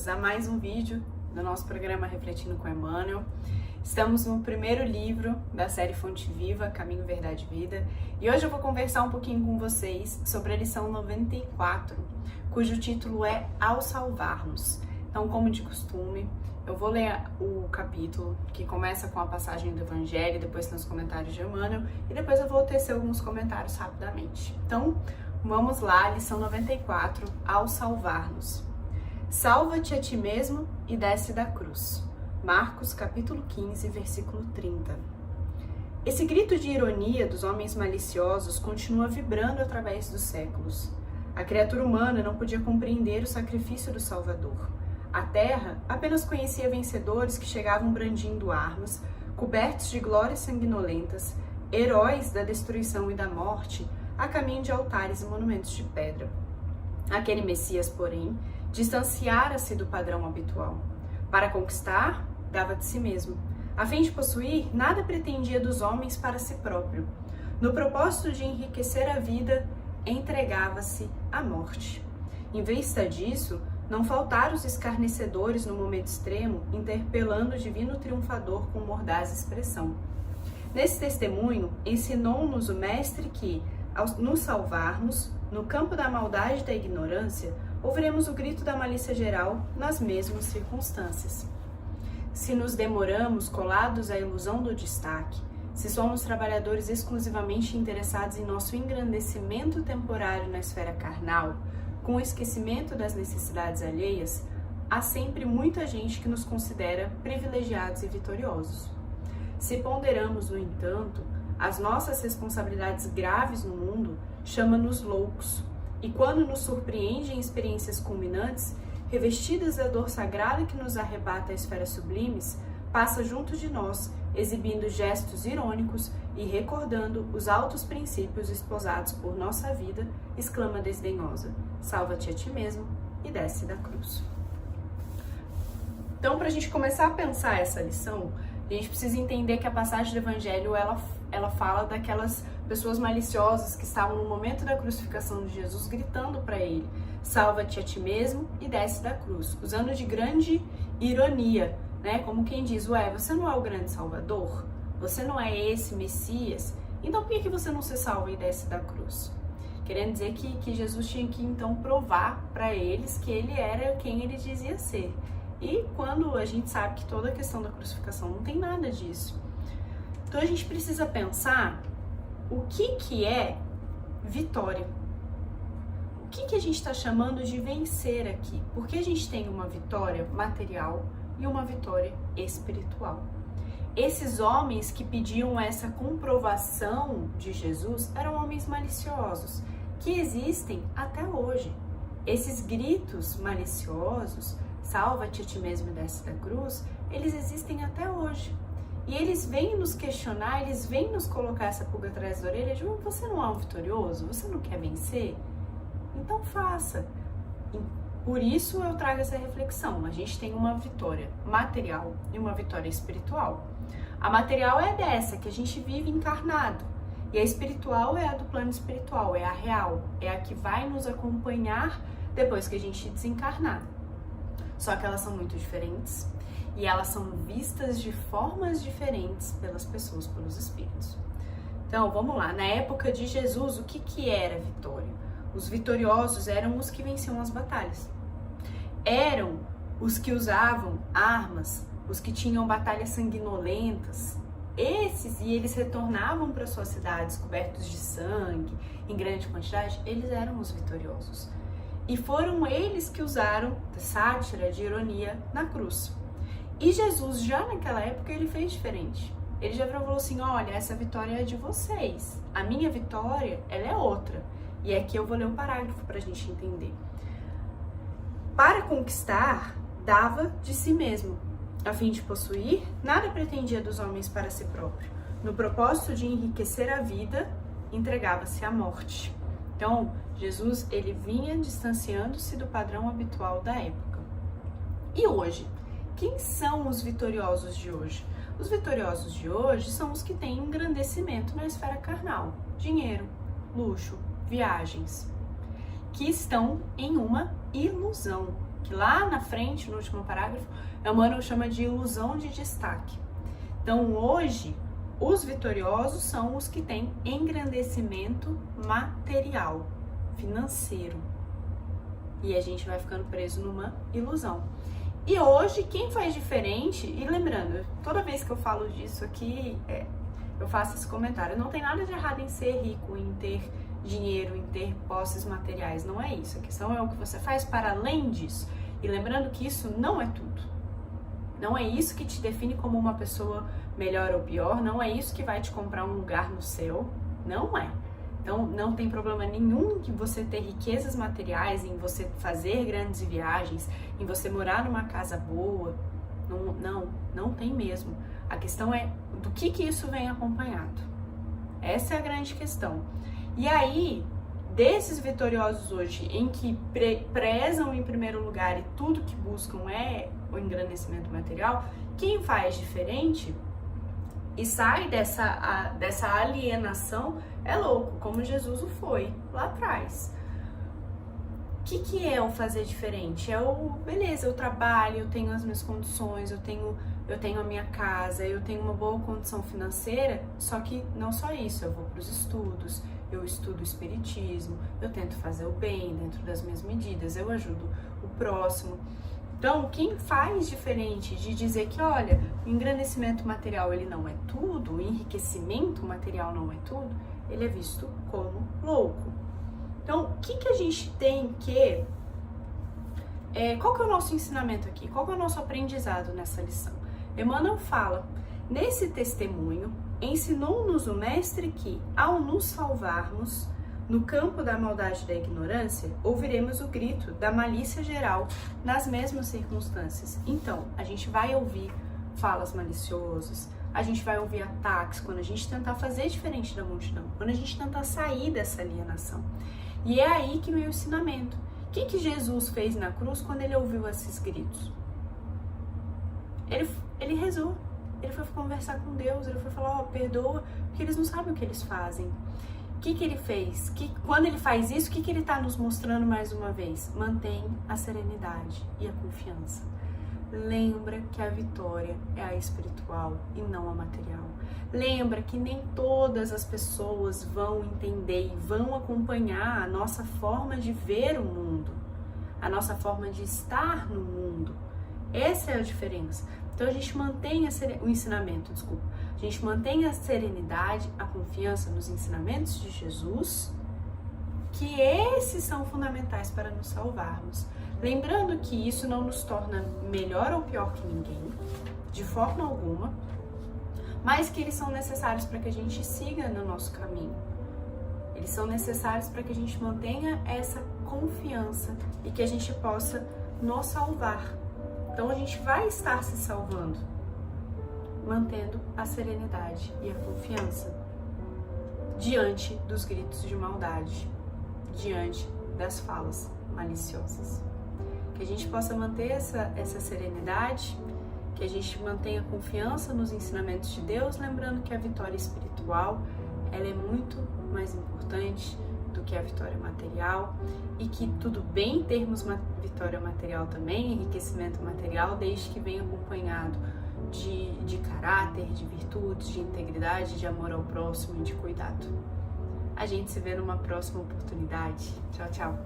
bem-vindos a mais um vídeo do nosso programa Refletindo com Emmanuel. Estamos no primeiro livro da série Fonte Viva, Caminho, Verdade e Vida, e hoje eu vou conversar um pouquinho com vocês sobre a lição 94, cujo título é Ao Salvar-nos. Então, como de costume, eu vou ler o capítulo, que começa com a passagem do Evangelho, depois tem os comentários de Emmanuel, e depois eu vou tecer alguns comentários rapidamente. Então, vamos lá, lição 94, Ao Salvar-nos. Salva-te a ti mesmo e desce da cruz. Marcos, capítulo 15, versículo 30. Esse grito de ironia dos homens maliciosos continua vibrando através dos séculos. A criatura humana não podia compreender o sacrifício do Salvador. A terra apenas conhecia vencedores que chegavam brandindo armas, cobertos de glórias sanguinolentas, heróis da destruição e da morte, a caminho de altares e monumentos de pedra. Aquele Messias, porém, distanciara-se do padrão habitual. Para conquistar, dava de si mesmo. A fim de possuir, nada pretendia dos homens para si próprio. No propósito de enriquecer a vida, entregava-se à morte. Em vista disso, não faltaram os escarnecedores no momento extremo, interpelando o divino triunfador com mordaz expressão. Nesse testemunho, ensinou-nos o Mestre que, ao nos salvarmos, no campo da maldade e da ignorância, ouviremos o grito da malícia geral nas mesmas circunstâncias. Se nos demoramos colados à ilusão do destaque, se somos trabalhadores exclusivamente interessados em nosso engrandecimento temporário na esfera carnal, com o esquecimento das necessidades alheias, há sempre muita gente que nos considera privilegiados e vitoriosos. Se ponderamos, no entanto, as nossas responsabilidades graves no mundo, chama-nos loucos, e quando nos surpreende em experiências culminantes, revestidas da dor sagrada que nos arrebata a esferas sublimes, passa junto de nós, exibindo gestos irônicos e recordando os altos princípios esposados por nossa vida, exclama desdenhosa: salva-te a ti mesmo e desce da cruz. Então, para a gente começar a pensar essa lição, a gente precisa entender que a passagem do Evangelho, ela fala daquelas pessoas maliciosas que estavam no momento da crucificação de Jesus gritando para ele: salva-te a ti mesmo e desce da cruz, usando de grande ironia, né? Como quem diz: ué, você não é o grande Salvador? Você não é esse Messias? Então por que você não se salva e desce da cruz? Querendo dizer que Jesus tinha que então provar para eles que ele era quem ele dizia ser. E quando a gente sabe que toda a questão da crucificação não tem nada disso. Então a gente precisa pensar o que é vitória. O que a gente está chamando de vencer aqui? Porque a gente tem uma vitória material e uma vitória espiritual. Esses homens que pediam essa comprovação de Jesus eram homens maliciosos, que existem até hoje. Esses gritos maliciosos, salva-te a ti mesmo e desce da cruz, eles existem até hoje. E eles vêm nos questionar, eles vêm nos colocar essa pulga atrás da orelha de: você não é um vitorioso? Você não quer vencer? Então faça. Por isso eu trago essa reflexão. A gente tem uma vitória material e uma vitória espiritual. A material é dessa, que a gente vive encarnado. E a espiritual é a do plano espiritual, é a real. É a que vai nos acompanhar depois que a gente desencarnar. Só que elas são muito diferentes. E elas são vistas de formas diferentes pelas pessoas, pelos espíritos. Então, vamos lá. Na época de Jesus, o que era vitória? Os vitoriosos eram os que venciam as batalhas. Eram os que usavam armas, os que tinham batalhas sanguinolentas. E eles retornavam para suas cidades cobertos de sangue, em grande quantidade. Eles eram os vitoriosos. E foram eles que usaram de sátira, de ironia na cruz. E Jesus, já naquela época, ele fez diferente. Ele já falou assim: olha, essa vitória é de vocês. A minha vitória, ela é outra. E aqui eu vou ler um parágrafo para a gente entender. Para conquistar, dava de si mesmo. A fim de possuir, nada pretendia dos homens para si próprio. No propósito de enriquecer a vida, entregava-se à morte. Então, Jesus, ele vinha distanciando-se do padrão habitual da época. E hoje? Quem são os vitoriosos de hoje? Os vitoriosos de hoje são os que têm engrandecimento na esfera carnal. Dinheiro, luxo, viagens. Que estão em uma ilusão. que lá na frente, no último parágrafo, Emmanuel chama de ilusão de destaque. Então, hoje, os vitoriosos são os que têm engrandecimento material, financeiro. E a gente vai ficando preso numa ilusão. E hoje, quem faz diferente, e lembrando, toda vez que eu falo disso aqui, eu faço esse comentário, não tem nada de errado em ser rico, em ter dinheiro, em ter posses materiais, não é isso. A questão é o que você faz para além disso. E lembrando que isso não é tudo. Não é isso que te define como uma pessoa melhor ou pior, não é isso que vai te comprar um lugar no céu, não é. Então, não tem problema nenhum em você ter riquezas materiais, em você fazer grandes viagens, em você morar numa casa boa. Não tem mesmo. A questão é do que isso vem acompanhado. Essa é a grande questão. E aí, desses vitoriosos hoje, em que prezam em primeiro lugar e tudo que buscam é o engrandecimento material, quem faz diferente e sai dessa alienação é louco, como Jesus o foi lá atrás. O que é o fazer diferente? Beleza, eu trabalho, eu tenho as minhas condições, eu tenho a minha casa, eu tenho uma boa condição financeira, só que não só isso, eu vou para os estudos, eu estudo o espiritismo, eu tento fazer o bem dentro das minhas medidas, eu ajudo o próximo. Então, quem faz diferente de dizer que, olha, o engrandecimento material ele não é tudo, o enriquecimento material não é tudo, ele é visto como louco. Então, o que a gente tem que... qual que é o nosso ensinamento aqui? Qual que é o nosso aprendizado nessa lição? Emmanuel fala, nesse testemunho, ensinou-nos o Mestre que, ao nos salvarmos, no campo da maldade e da ignorância, ouviremos o grito da malícia geral nas mesmas circunstâncias. Então, a gente vai ouvir falas maliciosas, a gente vai ouvir ataques quando a gente tentar fazer diferente da multidão, quando a gente tentar sair dessa alienação. E é aí que vem o ensinamento. O que Jesus fez na cruz quando ele ouviu esses gritos? Ele rezou, ele foi conversar com Deus, ele foi falar, perdoa, porque eles não sabem o que eles fazem. O que ele fez? Quando ele faz isso, o que ele está nos mostrando mais uma vez? Mantém a serenidade e a confiança. Lembra que a vitória é a espiritual e não a material. Lembra que nem todas as pessoas vão entender e vão acompanhar a nossa forma de ver o mundo, a nossa forma de estar no mundo. Essa é a diferença. Então a gente mantém o ensinamento, a gente mantém a serenidade, a confiança nos ensinamentos de Jesus, que esses são fundamentais para nos salvarmos. Lembrando que isso não nos torna melhor ou pior que ninguém, de forma alguma, mas que eles são necessários para que a gente siga no nosso caminho. Eles são necessários para que a gente mantenha essa confiança e que a gente possa nos salvar. Então a gente vai estar se salvando, mantendo a serenidade e a confiança diante dos gritos de maldade, diante das falas maliciosas. Que a gente possa manter essa serenidade, que a gente mantenha confiança nos ensinamentos de Deus, lembrando que a vitória espiritual ela é muito mais importante do que a vitória material e que tudo bem termos uma vitória material também, enriquecimento material, desde que venha acompanhado de caráter, de virtudes, de integridade, de amor ao próximo e de cuidado. A gente se vê numa próxima oportunidade. Tchau, tchau!